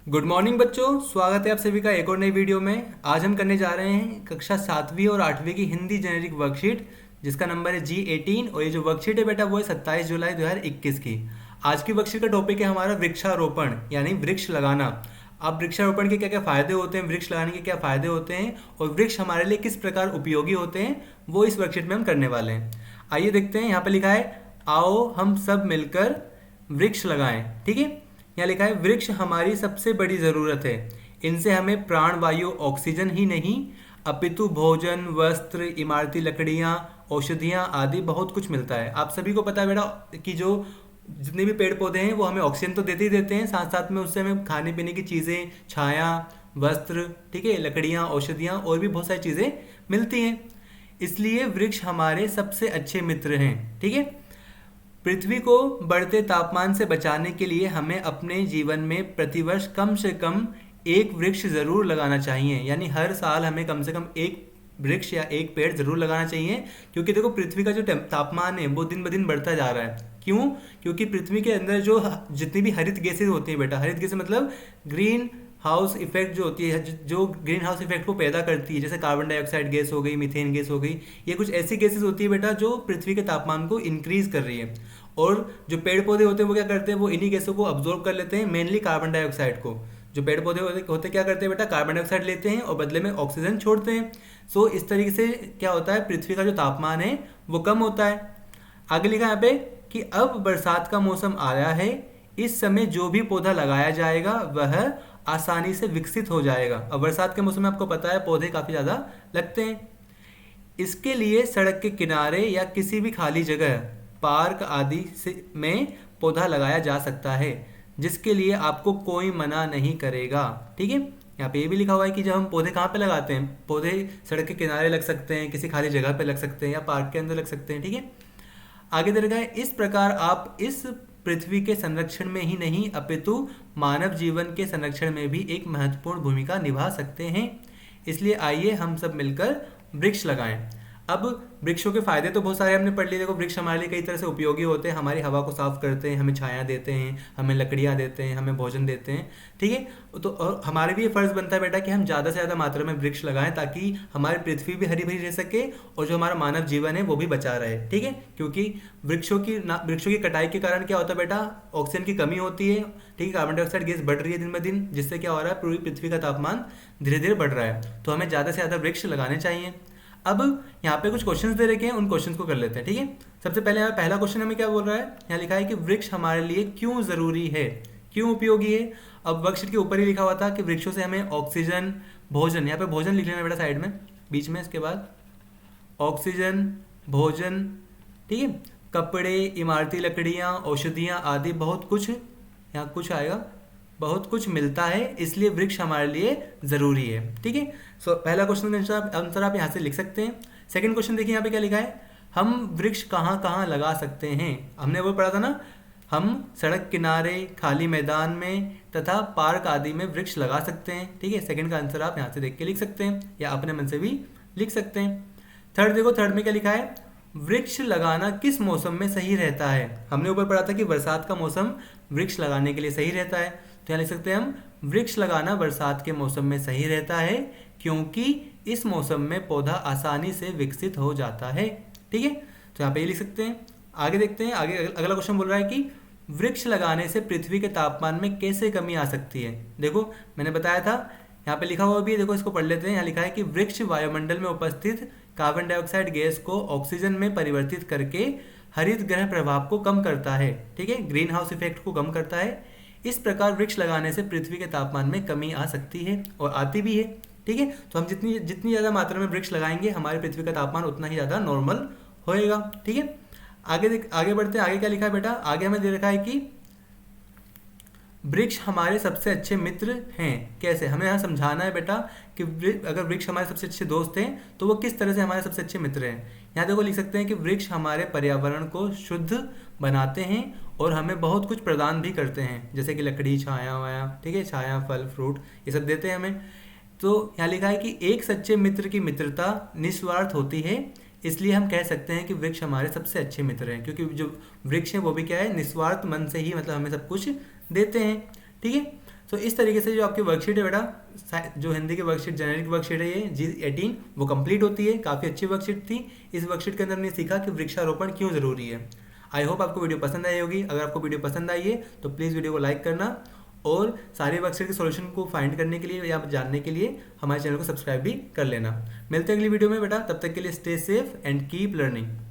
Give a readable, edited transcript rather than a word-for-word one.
Good morning बच्चों, स्वागत है आप सभी का एक और नई वीडियो में। आज हम करने जा रहे हैं कक्षा 7वीं और 8वीं की हिंदी जेनेरिक वर्कशीट, जिसका नंबर है G18। और ये जो वर्कशीट है बेटा वो है 27 जुलाई 2021 की। आज की वर्कशीट का टॉपिक है हमारा वृक्षारोपण यानी वृक्ष लगाना। अब वृक्षारोपण के क्या क्या फायदे होते हैं, वृक्ष लगाने के क्या फायदे होते हैं और वृक्ष हमारे लिए किस प्रकार उपयोगी होते हैं, वो इस वर्कशीट में हम करने वाले हैं। आइए देखते हैं। यहाँ पे लिखा है आओ हम सब मिलकर वृक्ष लगाएं। ठीक है, यहाँ लिखा है वृक्ष हमारी सबसे बड़ी ज़रूरत है। इनसे हमें प्राण वायु ऑक्सीजन ही नहीं अपितु भोजन, वस्त्र, इमारती लकड़ियाँ, औषधियाँ आदि बहुत कुछ मिलता है। आप सभी को पता है बेटा कि जो जितने भी पेड़ पौधे हैं वो हमें ऑक्सीजन तो देते ही देते हैं, साथ साथ में उससे हमें खाने पीने की चीज़ें, छाया, वस्त्र, ठीक है, लकड़ियाँ, औषधियाँ और भी बहुत सारी चीज़ें मिलती हैं। इसलिए वृक्ष हमारे सबसे अच्छे मित्र हैं। ठीक है, पृथ्वी को बढ़ते तापमान से बचाने के लिए हमें अपने जीवन में प्रतिवर्ष कम से कम एक वृक्ष जरूर लगाना चाहिए। यानी हर साल हमें कम से कम एक वृक्ष या एक पेड़ जरूर लगाना चाहिए, क्योंकि देखो पृथ्वी का जो तापमान है वो दिन ब दिन बढ़ता जा रहा है। क्यों? क्योंकि पृथ्वी के अंदर जो जितनी भी हरित गैसेज होती हैं बेटा, हरित गैसेज मतलब ग्रीन हाउस इफेक्ट जो होती है, जो ग्रीन हाउस इफेक्ट को पैदा करती है, जैसे कार्बन डाइऑक्साइड गैस हो गई, मीथेन गैस हो गई, ये कुछ ऐसी गैसेज होती है बेटा जो पृथ्वी के तापमान को इंक्रीज कर रही है। और जो पेड़ पौधे होते हैं वो क्या करते हैं, वो इन्हीं गैसों को अब्जॉर्ब कर लेते हैं, मेनली कार्बन डाइऑक्साइड को। जो पेड़ पौधे होते क्या करते हैं बेटा, कार्बन डाइऑक्साइड लेते हैं और बदले में ऑक्सीजन छोड़ते हैं। सो इस तरीके से क्या होता है, पृथ्वी का जो तापमान है वो कम होता है। आगे लिखा यहाँ पे कि अब बरसात का मौसम आया है, इस समय जो भी पौधा लगाया जाएगा वह आसानी से विकसित हो जाएगा। अब बरसात के मौसम में आपको पता है पौधे काफ़ी ज़्यादा लगते हैं। इसके लिए सड़क के किनारे या किसी भी खाली जगह, पार्क आदि से में पौधा लगाया जा सकता है, जिसके लिए आपको कोई मना नहीं करेगा। ठीक है, यहाँ पे ये भी लिखा हुआ है कि जब हम पौधे कहाँ पे लगाते हैं, पौधे सड़क के किनारे लग सकते हैं, किसी खाली जगह पे लग सकते हैं या पार्क के अंदर लग सकते हैं। ठीक है, आगे दे रखा है इस प्रकार आप इस पृथ्वी के संरक्षण में ही नहीं अपितु मानव जीवन के संरक्षण में भी एक महत्वपूर्ण भूमिका निभा सकते हैं। इसलिए आइए हम सब मिलकर वृक्ष लगाएं। अब वृक्षों के फायदे तो बहुत सारे हमने पढ़ लिए। देखो वृक्ष हमारे लिए कई तरह से उपयोगी होते हैं, हमारी हवा को साफ करते हैं, हमें छाया देते हैं, हमें लकड़ियाँ देते हैं, हमें भोजन देते हैं। ठीक है, तो और हमारे भी ये फर्ज बनता है बेटा कि हम ज़्यादा से ज़्यादा मात्रा में वृक्ष लगाएं, ताकि हमारी पृथ्वी भी हरी भरी रह सके और जो हमारा मानव जीवन है वो भी बचा रहे। ठीक है, क्योंकि वृक्षों की कटाई के कारण क्या होता है बेटा, ऑक्सीजन की कमी होती है। ठीक है, कार्बन डाइऑक्साइड गैस बढ़ रही है दिन ब दिन, जिससे क्या हो रहा है, पूरी पृथ्वी का तापमान धीरे धीरे बढ़ रहा है। तो हमें ज़्यादा से ज़्यादा वृक्ष लगाने चाहिए। अब यहाँ पे कुछ क्वेश्चंस दे रखे हैं, उन क्वेश्चंस को कर लेते हैं। ठीक है, सबसे पहले यहाँ पहला क्वेश्चन हमें क्या बोल रहा है, यहाँ लिखा है कि वृक्ष हमारे लिए क्यों जरूरी है, क्यों उपयोगी है। अब वर्कशीट के ऊपर ही लिखा हुआ था कि वृक्षों से हमें ऑक्सीजन, भोजन, यहाँ पे भोजन लिख लेना बेटा साइड में बीच में, इसके बाद ऑक्सीजन, भोजन, ठीक है, कपड़े, इमारती लकड़ियाँ, औषधियाँ आदि बहुत कुछ, यहाँ कुछ आएगा, बहुत कुछ मिलता है, इसलिए वृक्ष हमारे लिए ज़रूरी है। ठीक है, सो पहला क्वेश्चन का आंसर आप यहाँ से लिख सकते हैं। सेकंड क्वेश्चन देखिए यहाँ पे क्या लिखा है, हम वृक्ष कहाँ कहाँ लगा सकते हैं। हमने वो पढ़ा था ना, हम सड़क किनारे, खाली मैदान में तथा पार्क आदि में वृक्ष लगा सकते हैं। ठीक है, सेकंड का आंसर आप यहाँ से देख के लिख सकते हैं या अपने मन से भी लिख सकते हैं। थर्ड देखो, थर्ड में क्या लिखा है, वृक्ष लगाना किस मौसम में सही रहता है। हमने ऊपर पढ़ा था कि बरसात का मौसम वृक्ष लगाने के लिए सही रहता है, तो यहाँ लिख सकते हैं हम वृक्ष लगाना बरसात के मौसम में सही रहता है, क्योंकि इस मौसम में पौधा आसानी से विकसित हो जाता है। ठीक है, तो यहाँ पे ये लिख सकते हैं। आगे देखते हैं, आगे अगला क्वेश्चन बोल रहा है कि वृक्ष लगाने से पृथ्वी के तापमान में कैसे कमी आ सकती है। देखो मैंने बताया था, यहाँ पे लिखा हुआ भी है, देखो इसको पढ़ लेते हैं। यहाँ लिखा है कि वृक्ष वायुमंडल में उपस्थित कार्बन डाइऑक्साइड गैस को ऑक्सीजन में परिवर्तित करके हरित ग्रह प्रभाव को कम करता है। ठीक है, ग्रीन हाउस इफेक्ट को कम करता है। इस प्रकार वृक्ष लगाने से पृथ्वी के तापमान में कमी आ सकती है और आती भी है। ठीक है, तो हम जितनी जितनी ज़्यादा मात्रा में वृक्ष लगाएंगे, हमारी पृथ्वी का तापमान उतना ही ज़्यादा नॉर्मल होएगा। ठीक है, आगे बढ़ते हैं। आगे क्या लिखा है बेटा, आगे हमें दे रखा है कि वृक्ष हमारे सबसे अच्छे मित्र हैं। कैसे, हमें यहाँ समझाना है बेटा कि अगर वृक्ष हमारे सबसे अच्छे दोस्त हैं तो वो किस तरह से हमारे सबसे अच्छे मित्र हैं। यहाँ देखो लिख सकते हैं कि वृक्ष हमारे पर्यावरण को शुद्ध बनाते हैं और हमें बहुत कुछ प्रदान भी करते हैं, जैसे कि लकड़ी, छाया वाया, ठीक है, छाया, फल, फ्रूट, ये सब देते हैं हमें। तो यहाँ लिखा है कि एक सच्चे मित्र की मित्रता निस्वार्थ होती है, इसलिए हम कह सकते हैं कि वृक्ष हमारे सबसे अच्छे मित्र हैं, क्योंकि जो वृक्ष है वो भी क्या है, निस्वार्थ मन से ही मतलब हमें सब कुछ देते हैं। ठीक है, सो इस तरीके से जो आपकी वर्कशीट है बेटा, जो हिंदी की वर्कशीट जेनेरिक वर्कशीट है ये G18 वो कंप्लीट होती है। काफ़ी अच्छी वर्कशीट थी। इस वर्कशीट के अंदर हमने सीखा कि वृक्षारोपण क्यों ज़रूरी है। आई होप आपको वीडियो पसंद आई होगी। अगर आपको वीडियो पसंद आई है तो प्लीज़ वीडियो को लाइक करना और सारी वर्कशीट के सॉल्यूशन को फाइंड करने के लिए या जानने के लिए हमारे चैनल को सब्सक्राइब भी कर लेना। मिलते हैं अगली वीडियो में बेटा, तब तक के लिए stay safe and keep learning.